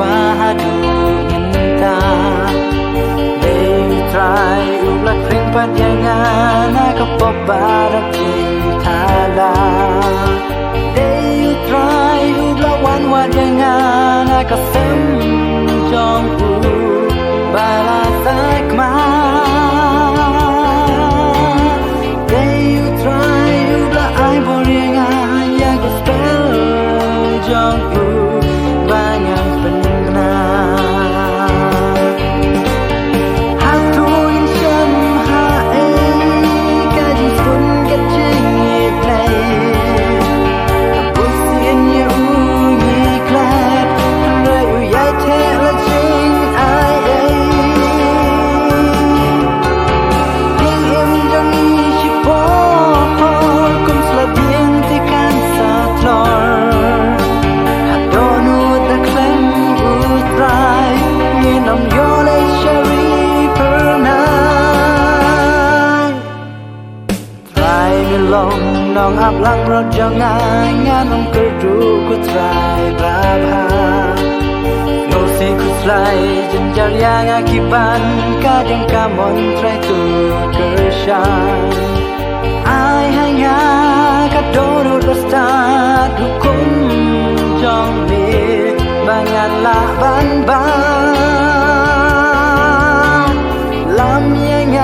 qua hadu minta they try ulak ring padangana kapabarap thala they try ulak wan wadangana kasem jong u bala sakma they try ulak ai boringa yang gospel jong u banyak nong ap lang rot jangan nganong kerdu ku try brabha no si ku try jenjar yang akiban kadang kamon try to kershan ai hanya kadono start hukum jong ni banganlah ban ban lam yang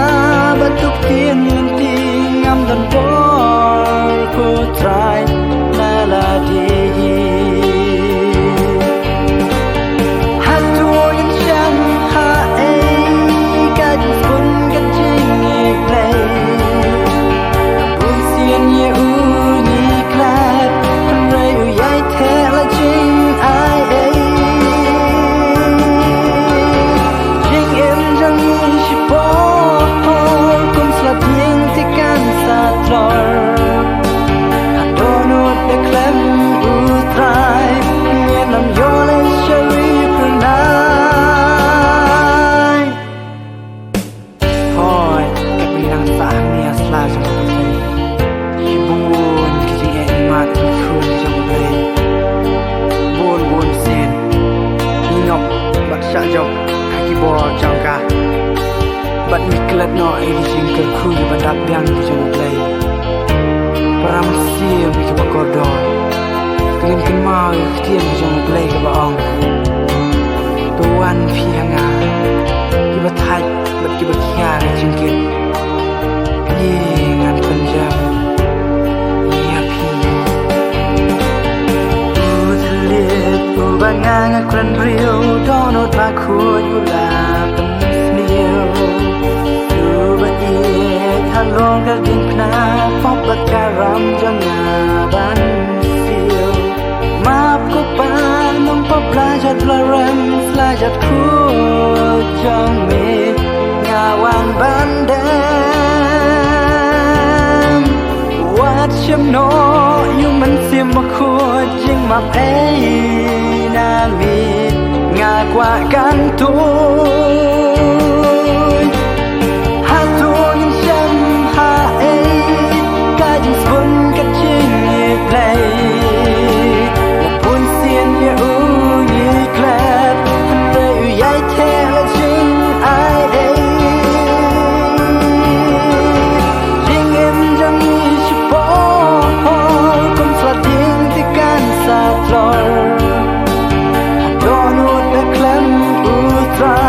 batuk tien lenting ngam dan ku try melody hatu yang shan hai gadis pun kecing play pusian ye uni klap rai uyai thela jing ai jing em jang shi po kum sla tieng tikan sa tlor But mi kelat no ai di singkel khu di badap biang di jong play param sia mi ke bakodo kelin ken mau tien di jong play ke baong tuan phi hanga ki ba thai bat ki ba khia ke jingkin ye ngan panjam ya phi u thle u banga kran rio donot ba khu yu la long ka ding na pop bat karam janga ban siêu map ko pa nong pop la jat la ram la jat khu jong me nga wan ban dam wat chim no you man sim ma khu jing map ai na mi nga kwa kan tu try